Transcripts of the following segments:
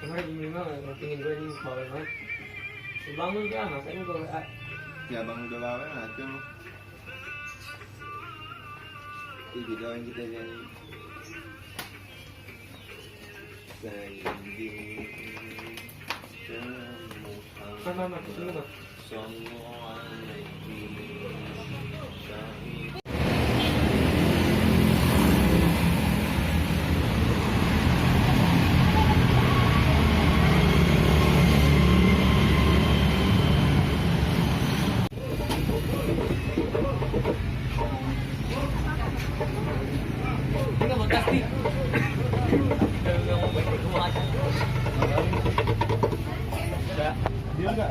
Kemarin jam 5 tingin gue ini bawel banget. Bangun kan, masanya gue WA. Ya bang udah bawel ngacung. Itu doang kita jadi. Mana kesini bang? Enggak mau pasti. Enggak mau baik rumah aja. Enggak. Dia enggak.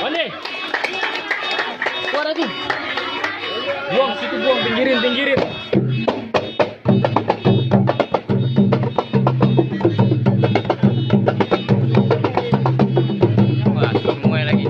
Bande. Keluar lagi. Buang situ, buang, pinggirin. Wah, mulai lagi.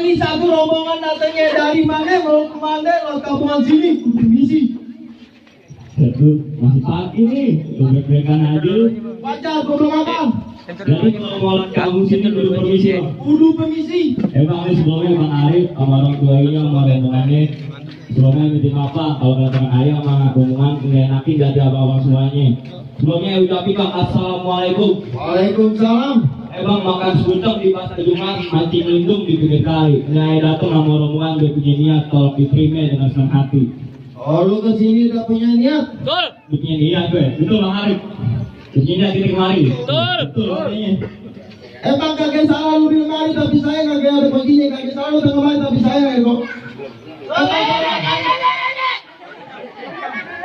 Ini satu rombongan datangnya dari mana mau kemana lo kampungan sini permisi. Satu masih pagi nih, bebek-bebekan aja. Wajar goblok apa? Jadi kalau mau kamu sini dulu permisi. Kudu permisi. Emang ini sebelumnya Bang Arif sama orang tuanya sama rombongannya. Sebelumnya minta apa kalau datang ayah sama rombongan nggak enakin jadi apa-apa semuanya. Sebelumnya ucapkan assalamualaikum. Waalaikumsalam. Emang makan sudang di pasar Jumat, mati lindung di pinggir kali. Nyai datang sama rombongan dia punya niat tolong diterima dengan senang hati. Oh lu kesini udah punya niat? Betul. Dia punya niat gue, betul Bang Arif. Punya niat ini kemari. Betul. Betul makanya. Emang kagak salah lu di kemari tapi saya kagak ada kuncinya, kagak salah lu di kemari tapi saya kok.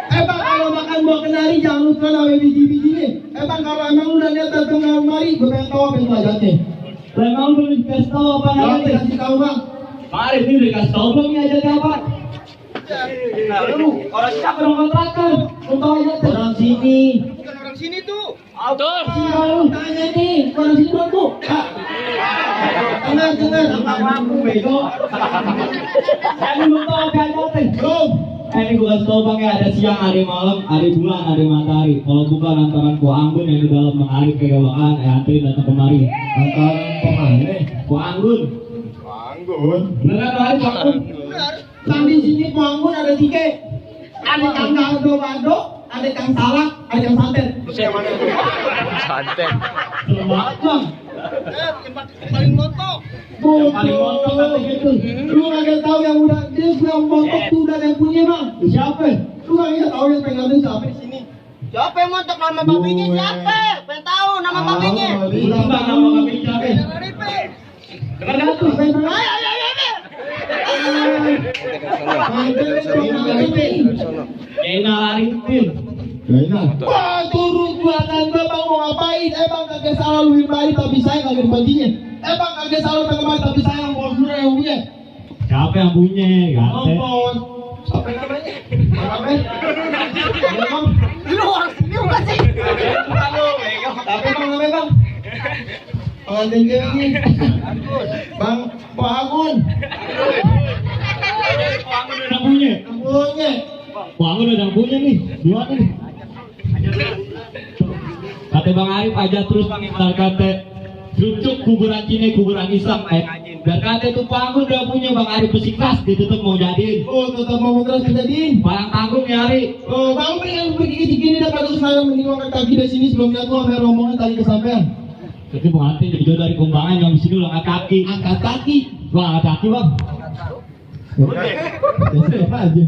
Emang kalau makan buah kenari jangan lupa nawe biji-bijinya. Emang kalau emang udah lihat datang kemari, gue pengen tahu apa itu adatnya. Emang lu dikasih tahu apa Jangan adatnya? dikasih tahu bang. Bang Arif ini dikasih tahu belum ini adatnya apa? Nah, lu orang siapa dong kontrakan? Lu tahu adatnya? Orang sini. Bukan orang sini tuh. Tanya nih, mana sih bangku? Dengar, aku bego. Saya belum tahu kan Belum. Ini gue kasih tau bang ya, ada siang, ada malam, ada bulan, ada matahari. Kalau bukan antara Ko Anggun yang di dalam mengalir kegawakan, antri datang kemari. Antara pemane. Ko Anggun. Beneran hari Ko Anggun. Sang di sini Anggun ada 3. Ada kang gado, ada kang salak, ada kang santet. Santet. Selamat bang. Paling montok. Yang paling montok kata gitu. Lu nggak tahu yang udah dia yang montok tuh udah yang punya bang. Siapa? Lu nggak tahu yang pengen ada siapa di sini. Siapa yang montok nama babinya siapa? Pengen tahu nama babinya. Ulang bang nama kami siapa? Dengar nggak tuh? Kena laritin. Wah, turun buatan bang mau ngapain? Bang kagak salah lu mari tapi saya kagak dibantinya. Bang kagak salah kagak tapi saya yang bol dulu yang punya. Siapa yang punya? Gak Ngomong. Apa namanya? Apa? Bang. Lu orang sini bukan sih? Tapi bang namanya bang. Pengantin ini. Bang Bangun. udah punya. Punya. Bangun udah punya nih. Dua nih. Kata Bang Arif aja terus mengibar kata cucuk kuburan Cina kuburan Islam dan kata itu Bangun udah punya Bang Arif besiklas ditutup mau jadiin. Oh tetap mau keras kejadian. Palang tanggung ya Arif. Oh bang pengen begini gini dapat terus saya meninggalkan kaki dari sini sebelum jatuh sampai rombongan tadi kesampaian. Tapi pengantin jadi jauh dari kumbangan yang di sini udah angkat kaki. Angkat kaki. Bang angkat kaki bang. Ya apa aja.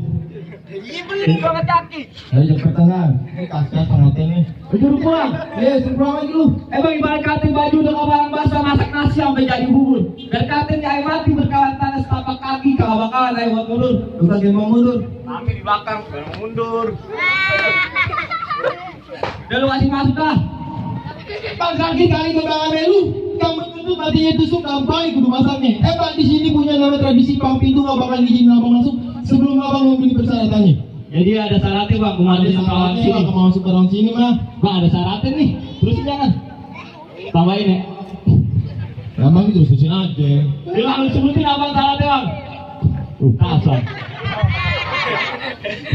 Iya bener banget kaki. Ayo jemput tangan. Ini kasihan pengantinnya. Juru pulang. Suruh pulang lagi lu. Bang ibarat katin baju udah kabaran basah masak nasi sampai jadi bubur. Dan katin air mati berkawan tanah setapak kaki kalau bakalan ayo buat mundur. Lu kagak mau mundur. Kami di belakang, mau mundur. Udah lu kasih masuk lah. Bang kaki kali kebangan lu. Kamu tutup matinya tusuk gampang kudu masaknya. Bang di sini punya nama tradisi pang pintu nggak bakal izin abang masuk sebelum abang membeli persyaratannya. Jadi ada syaratnya bang, kemarin kawan sini. Kalau mau masuk ke orang sini mah. Bang ada syaratnya nih, terusin jangan. Tambahin ya. Abang itu terusin aja. Bilang lu sebutin apa syaratnya bang? Kasar.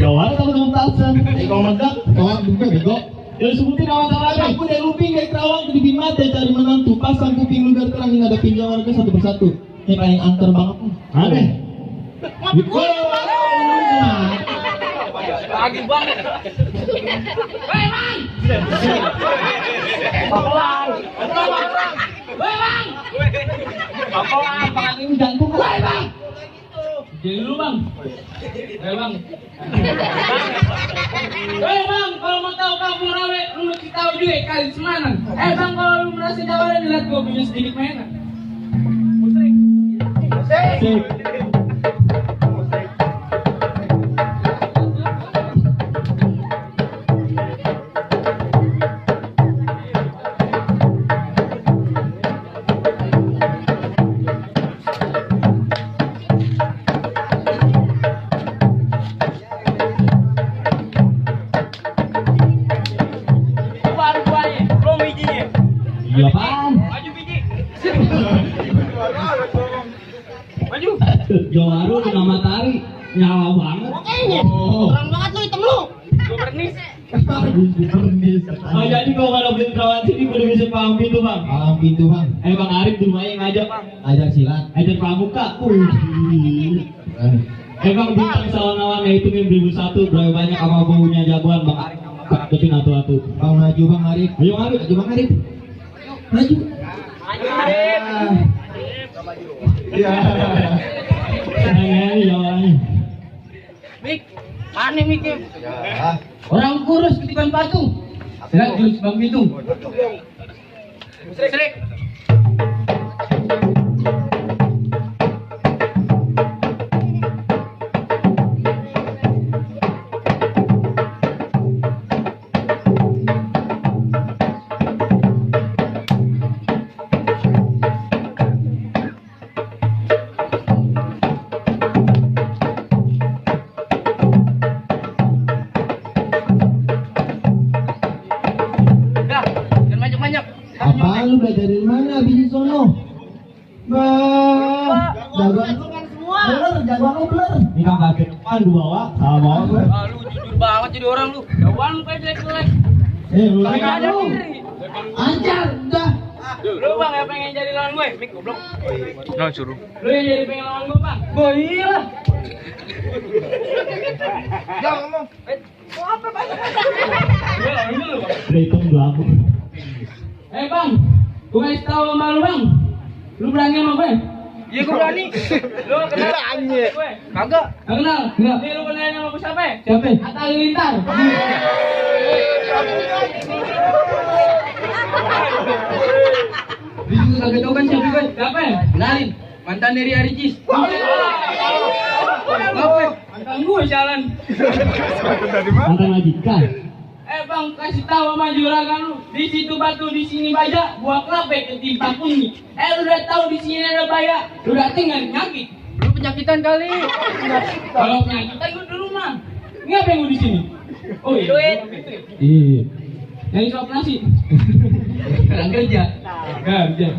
Jawab kamu dengan tasan. Kalau meledak, kawan juga bego. Ya sebutin apa syaratnya? Aku dari Luping dari Kerawang di Bimate cari menantu. Pasang kuping lu biar terang ada pinjam warga satu persatu. Ini paling angker banget. Ada. Pagi banget. Hei bang. Papelan. Hei bang. Papelan, pengantin jantung. Hei bang. Jadi dulu bang. Bang. Hei bang, kalau mau tahu kampung rawe, lu mesti tahu juga kali semanan. Bang, kalau lu merasa jawaban lihat gua punya sedikit mainan. Musrik. Sip. Baru buahnya, belum bijinya. Iya apaan? Maju biji. Maju. Jawaru dengan matahari nyala banget. Makanya, Oh. terang banget lu hitam lu. Gue bernis. Oh jadi kalau ada beli kawan sini udah bisa paham pintu bang. Alam pintu bang. Bang Arif di rumahnya ngajak bang. Ajar silat. Ajar pramuka. Bang bintang sawan-sawan itu 2001 berapa banyak sama baunya jagoan bang Arif deketin atu-atu. Bang maju bang Arif. Ayo Arif. Maju bang Arif. Maju. Maju Arif. Iya. Ini jawabannya. Mik, mana miknya? Ya. Orang kurus ketiban patung. Silat jurus bang pintu. Musrik. Jagoan lu kan semua. Bener, jagoan lu bener. Ini kan bagian depan gue bawa, salah bawa gue. Ah, lu jujur banget jadi orang lu. Jawaban lu kayak jelek-jelek. Lu Tapi kan ada lu. diri. Anjar, udah. Lu bang yang pengen jadi lawan gue, Mik goblok. No, suruh. Lu yang jadi pengen lawan gue bang. Oh iya. Jangan ngomong. Apa bang? Gue lawan dulu bang. Berhitung belakang. Bang, gue kasih tahu sama lu bang. Lu berani sama gue? Iya gue berani. Lu kenal? Gue. Kagak. Gak kenal? Enggak. Nih lu kenalin sama gue siapa? Siapa? Atta Halilintar. Lu juga kagak tau kan siapa gue? Siapa? Kenalin. Mantan dari Aricis. Ngapain? Mantan gue jalan. Mantan majikan. Bang, kasih tahu sama juragan lu. Di situ batu, di sini baja. Gua kelapek ketimpa kuning. Lu udah tahu di sini ada baya. Lu dateng nggak penyakit? Lu penyakitan kali. Kalau penyakitan gua di rumah. Ngapain gua di sini? Oh iya. Duit. Iya. Nyari suap nasi. Kurang kerja. Kerja.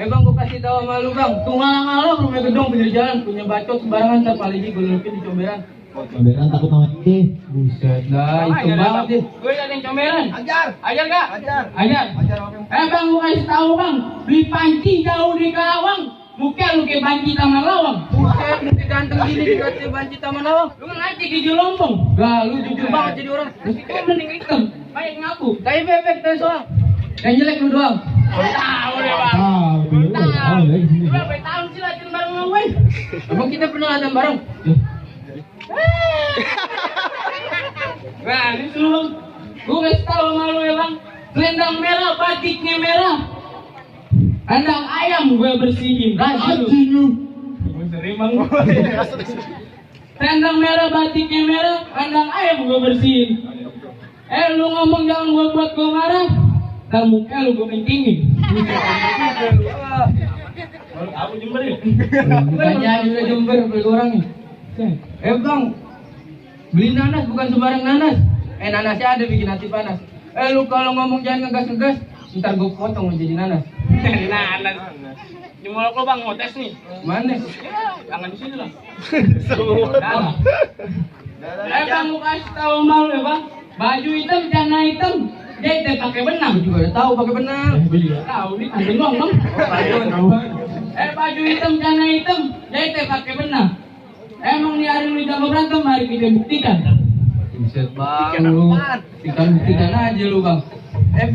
Bang, gua kasih tahu sama lu bang. Tuh ngalang-ngalang rumah gedung pinggir jalan. Punya bacot sembarangan. Ntar paling gua lupin di comberan. Comberan takut sama dia. Buset dah, itu banget deh. Gue ada yang comberan. Ajar. Ajar gak? Ajar. Ajar. Ajar orang. Bang, gue kasih tahu bang. Beli panci jauh di Karawang. Muka lu kayak banci Taman Lawang. Buset, muka ganteng gini dikasih banci Taman Lawang. Lu kan ngaji gigi lompong. Gak, lu jujur banget jadi orang. Gue mending hitam. Baik ngaku. Tapi bebek dari soal. Yang jelek lu doang. Tahu deh bang. Tahu. Lu berapa tahun sih latihan bareng sama gue? Emang kita pernah latihan bareng? Nah, ini dulu. Gue kasih tau sama lu ya bang. Selendang merah, batiknya merah. Kandang ayam gue bersihin. Rajin lu. Gue sering bang. Selendang merah, batiknya merah. Kandang ayam gue bersihin. Lu ngomong jangan buat gue marah. Ntar muka lu gue pentingin. Aku Jember ya? Bukannya udah Jember, beli orang nih. Bang, beli nanas bukan sembarang nanas. Nanasnya ada bikin hati panas. Lu kalau ngomong jangan ngegas-ngegas, ntar gue potong jadi nanas. Nanas. Dimulai lo bang, mau tes nih. Mana? Jangan di sini lah. Bang, mau kasih tahu malu ya bang. Baju hitam, celana hitam. Dia pakai benang. Juga udah tahu pakai benang. Tahu nih, anjing doang bang. Baju hitam, celana hitam. Dia pakai benang. Emang di hari lu jago berantem, mari kita buktikan. Buset bang, lu buktikan aja lu bang.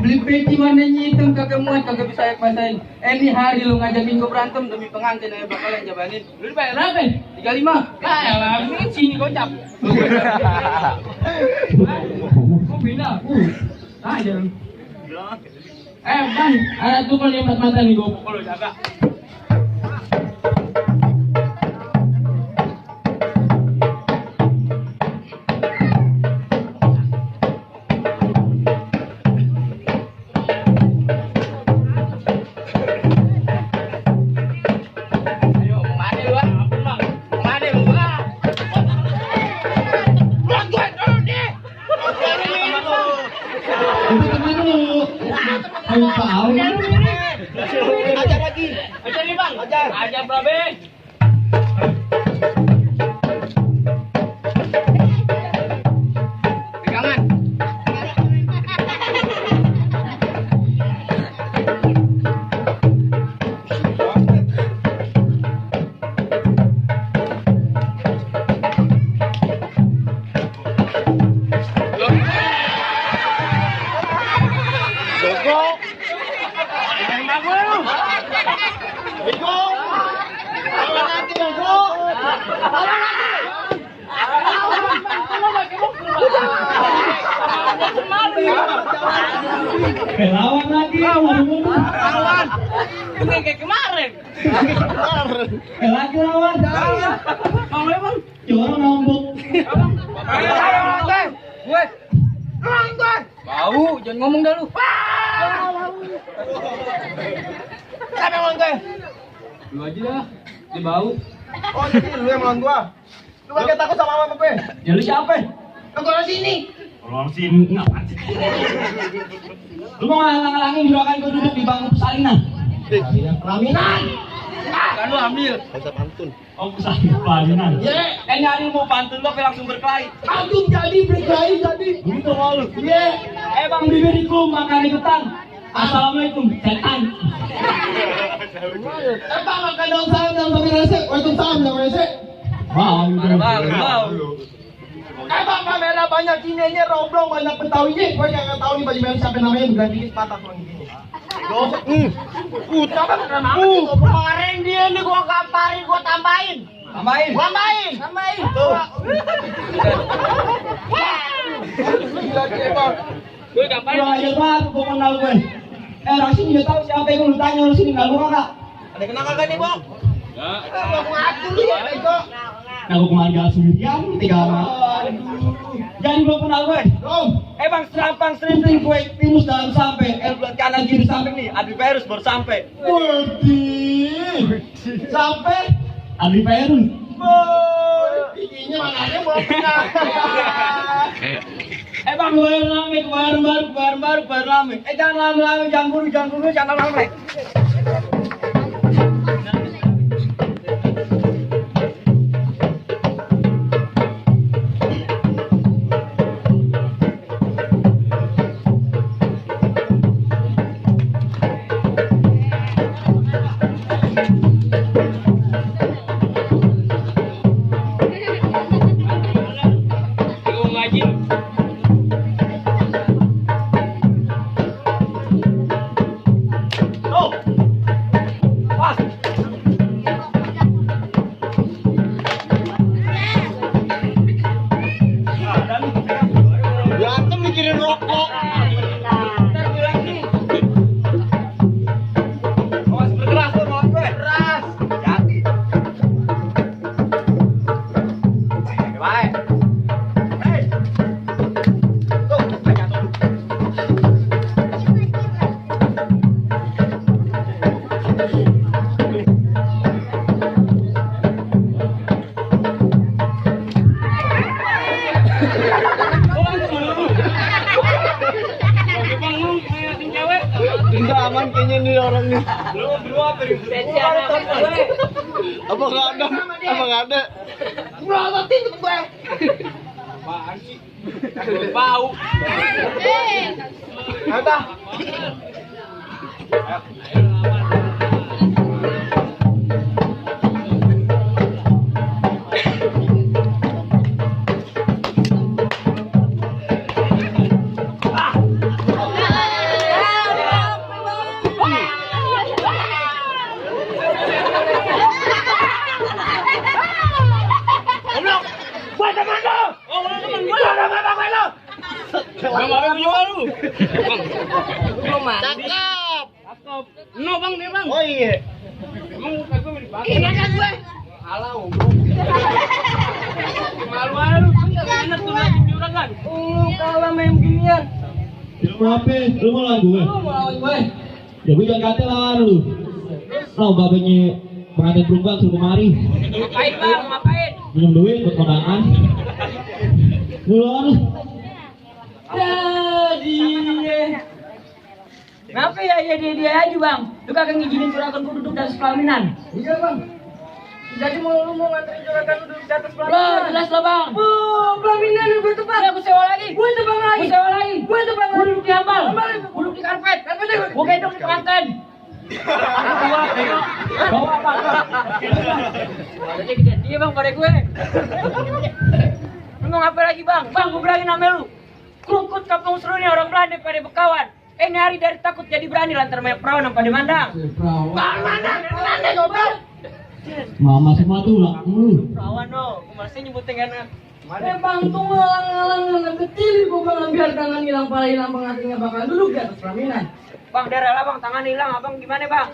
Beli peci warnanya hitam kagak muat, kagak bisa ayak masain. Ini hari lu ngajakin gue berantem demi pengantin aja bakalan jabanin. Lu dibayar berapa? 35. Kayalah, ini sini kocap. Kok beda? Aja lu. Bang, ada tukang di empat mata nih gue pukul lu jaga. Ajar lagi. Ajar nih bang. Ajar. Ajar berabe. Pegangan. Lawan lagi. Lawan. Bukan kayak kemarin. Lagi lawan. Mau ya bang? Jorong ngambek. Gue. Bau, jangan ngomong dah lu. Siapa yang ngomong gue? Lu aja dah. Dia bau. Oh, jadi lu yang melawan gua. Lu kagak takut sama apa gue? Ya lu siapa? Kan gua di sini. Orang sini ngapain sih? Lu mau ngalang-ngalangin juragan gue duduk di bangku persalinan? Pelaminan. Kan lu ambil. Usah pantun. Oh, sakit palinan. Ye, Nyari mau pantun lo langsung berkelahi. pantun jadi berkelahi jadi. Begitu malu. Ye, Bang bibirku makan ikutan. Assalamualaikum, setan. Bang makan daun salam daun sapi rese. Waalaikumsalam daun rese. Wow, Bang kamera banyak ininya roblong banyak betawinya. Gue nggak tahu nih baju merah siapa namanya bukan dikit patah tulang gini. Kemarin dia nih gua kamparin, gua tambahin. Tambahin. Tambahin. Tuh. Gila dia bang. Gue gampang. Kurang ajar banget gue kenal gue. Rasim juga tahu siapa yang lu tanya lu sini nggak lu kakak. Ada kenal kagak nih, Bang? Bang ngatur dia, Bego. Nah gue kemarin gak sendirian, tiga orang. Jadi belum kenal gue. Belum. Bang serampang sering gue timus dalam sampai. Buat kanan kiri samping nih. Adi Virus baru sampai. Waduh. Sampai Adi Perus. giginya mana ada belum kenal. Bang kebayaran rame. Jangan lama-lama, jangan buru, jangan lama. Berantem mikirin rokok. Berkeras tuh mau gue. Keras. Jadi. Baik. Hei. Tuh, aja tuh. Enggak aman kayaknya nih orang nih. Lu apa nih? Apa enggak ada? Apa enggak ada? Melototin gue. Apaan sih? Bau. Apa? Cakep. No bang, nih bang. Oh iya. Emang muka gue di bawah. Ini kan gue. Halau. Malu-malu lu kan gak enak tuh lagi juragan. Kalah main beginian. Lu mau apa? Lu mau lawan gue? Lu mau lawan gue. Ya gue jangan kata lawan lu. Lo babanya pengantin perempuan suruh kemari. Ngapain bang, ngapain? Minum duit buat kondangan. Lu lawan lu. Jadi. Kenapa ya dia aja bang? Lu kagak ngizinin juragan gue duduk di atas pelaminan. Iya bang. Jadi lu mau nganterin juragan duduk di atas pelaminan? Lah, jelas lah bang. Pelaminan gue tuh bang. Gue sewa lagi. Gue tebang lagi. Gue sewa lagi. Gue tebang lagi. Gue duduk di ambal. Gue duduk di karpet. Gue gendong di pengantin. Bawa apa? Jadi dia bang pada gue. Lu mau ngapain lagi bang? Bang, gue bilangin nama lu. Krukut kampung seru nih orang Belanda pada bekawan. Ini hari dari takut jadi berani lantar banyak perawan yang pada mandang. Bang mana? Mana goblok? Mama semua tuh lah. Perawan no, gue masih nyebutin kan. Bang tuh ngalang-ngalang anak kecil gue bang biar tangan hilang pala hilang pengantinnya bakal duduk di atas pelaminan. Bang, daerah lah bang, tangan hilang, abang gimana bang?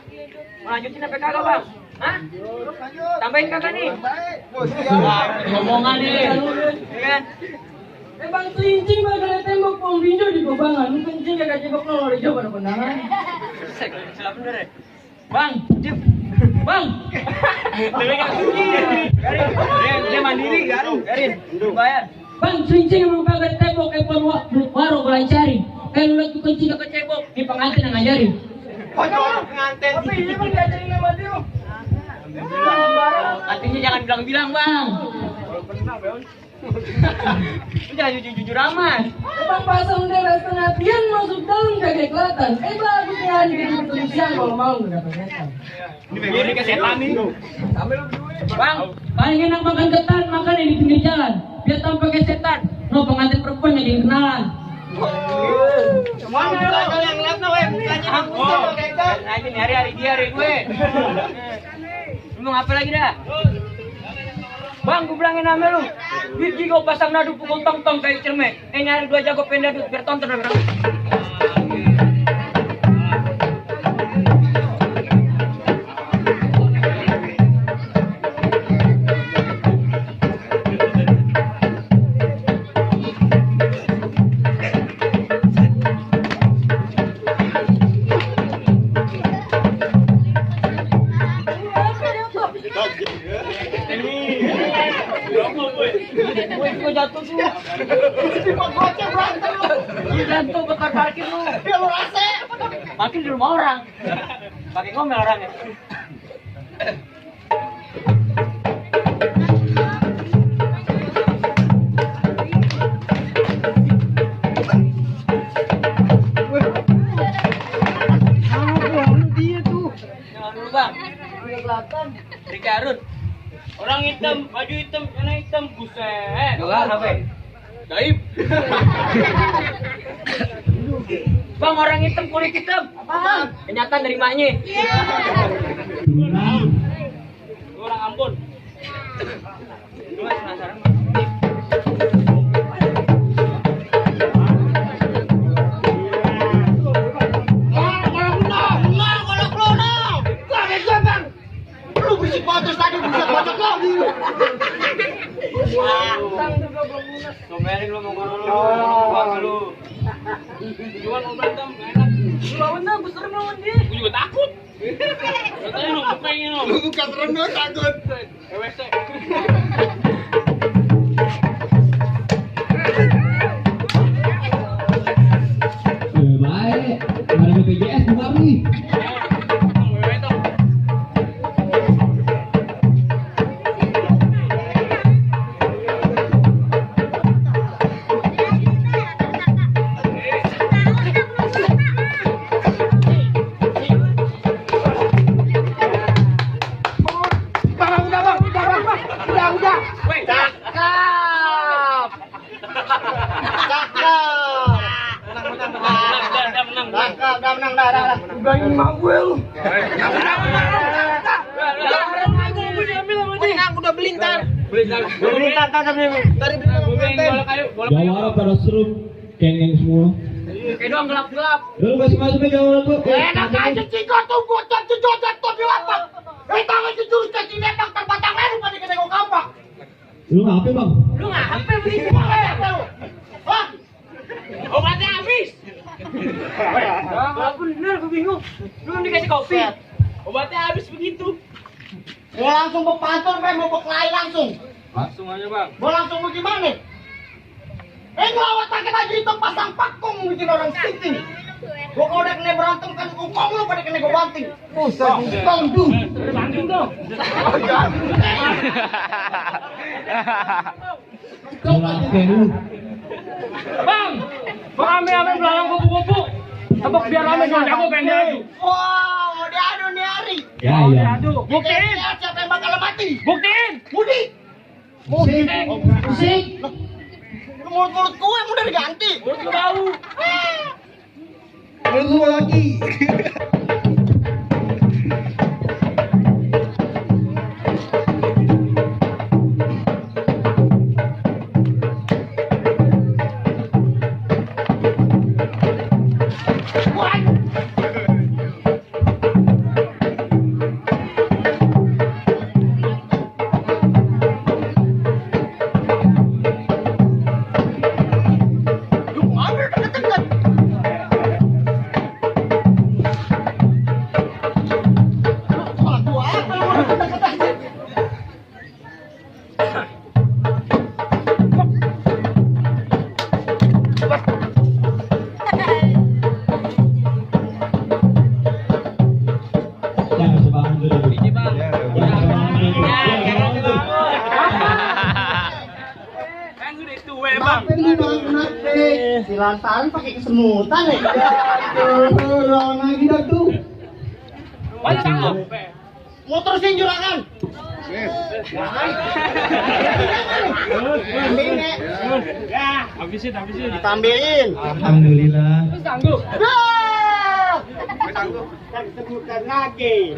Mau lanjutin apa kagak bang? Hah? Tambahin kagak nih? Ngomongan nih, ya kan? Bang celincing bakal tembok pembinjo di gobangan. Lu kencing kagak jebok lo di jawab ada kondangan. Salah bener ya? Bang, Jep. Bang. Dia mandiri, Garin. Bayar. Bang celincing emang kagak tembok kayak warung belancari. Kayak lu lagi kencing kagak cebok. Ini pengantin yang ngajarin. Pengantin. Tapi ini bang diajarin sama dia. Artinya jangan bilang-bilang, Bang. Lu jangan jujur-jujur amat. Bang pasang darah setengah tiang masuk dalam kagak kelihatan. Bagusnya hari jadi betul siang kalau mau nggak kelihatan. Ini ke setan nih. Bang, paling enak makan ketan, makan yang di pinggir jalan. Biar tanpa kayak setan. No pengantin perempuan yang kenalan. Mana lo yang lihat no, mukanya Aja nih hari-hari dia hari gue. Lu mau apa lagi dah? Bang, gue bilangin nama lu. Biji kau pasang nadu pukul tong-tong kayak cermek. Nyari 2 jago pendadut biar tonton biar. Gue jatuh tuh. Jatuh ke parkir lu. Dia lu rasa. Parkir di rumah orang. Pakai ngomel orangnya. Jangan dulu bang. Rika Arun. Orang hitam, baju hitam, celana hitam, buset. Doang apa? Gaib. Bang, orang hitam kulit hitam. Apaan? Kenyataan dari maknya. Lu orang Ambon. Lu masih penasaran? Lu berisik banget tadi bisa bocok lagi. Somerin lu mau ngono lu. Jual mau berantem, gak enak. Lu lawan dah, gue serem lawan dia. Gue juga takut. Katanya lu mukanya lu. Lu bukan serem lu takut. WC. Baik, ada BPJS buka nih. Jawara pada seru, kengeng semua. Kayak doang gelap-gelap. Lu masih masuk jawara tuh. Enak aja Ciko tuh bocor jujur tuh di lapak. Tangan jujur cacing nembak terbatang leher pada kena kau kampak. Lu ngapain bang? Lu ngapa begitu? Hah? Obatnya habis. Wah, bener gue bingung. Lu dikasih kopi. Obatnya habis begitu. Mau langsung ke kantor, mau berkelahi langsung. Langsung aja bang. Mau langsung mau gimana? Ngelawat pakai baju hitam pasang pakung bikin orang sting. Gua kalau udah kena berantem kan ukong lu pada kena gua banting. Buset, ukong tuh. Banting dong. Bang, ame-ame belalang kupu-kupu. Tebak biar rame dua jago pendek. Wow, dia adu nih hari. Ya ya. Buktiin. Siapa yang bakal mati? Buktiin. Budi. Musik. Lu mulut gue yang udah diganti. Mulut lu bau. Lu lagi. Kan udah tua bang. Kenapa lu bang? Kenapa? Si lantaran pakai kesemutan ya. Aduh, orang lagi dah tuh. Motor sing juragan. Ambilin, Nek. Habisin. Tambahin. Alhamdulillah. Kan sebutan lagi.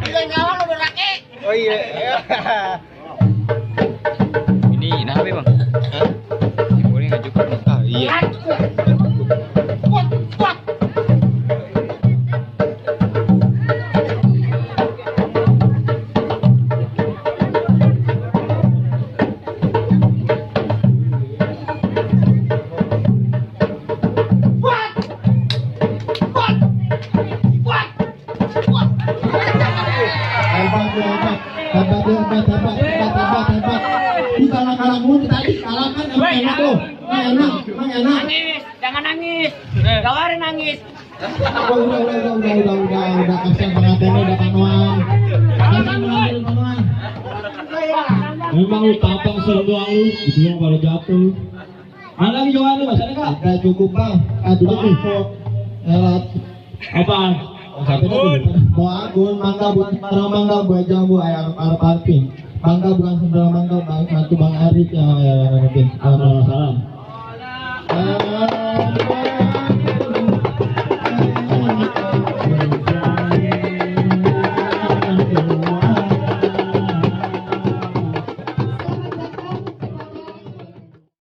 Bilang kawan udah laki. Oh iya. Ini nabe bang? Boleh nggak cukup? Ah iya. Kuat, kuat. Hebat. Di kalah mulu tadi, kalahkan emang enak tuh. Emang enak. Jangan nangis. Gawarin nangis. Udah kasihan pengantinnya udah panuan. Memang lu tampang serem doang lu, itu yang pada jatuh. Mana lagi jawaban lu, masanya kak? Udah cukup bang. Duduk nih. Elat. Apaan? Sampai tadi mau agun, mangga bukan sembarang mangga, buat jambu ayam parpin. Mangga bukan sembarang mangga, bang Arif yang Ada masalah.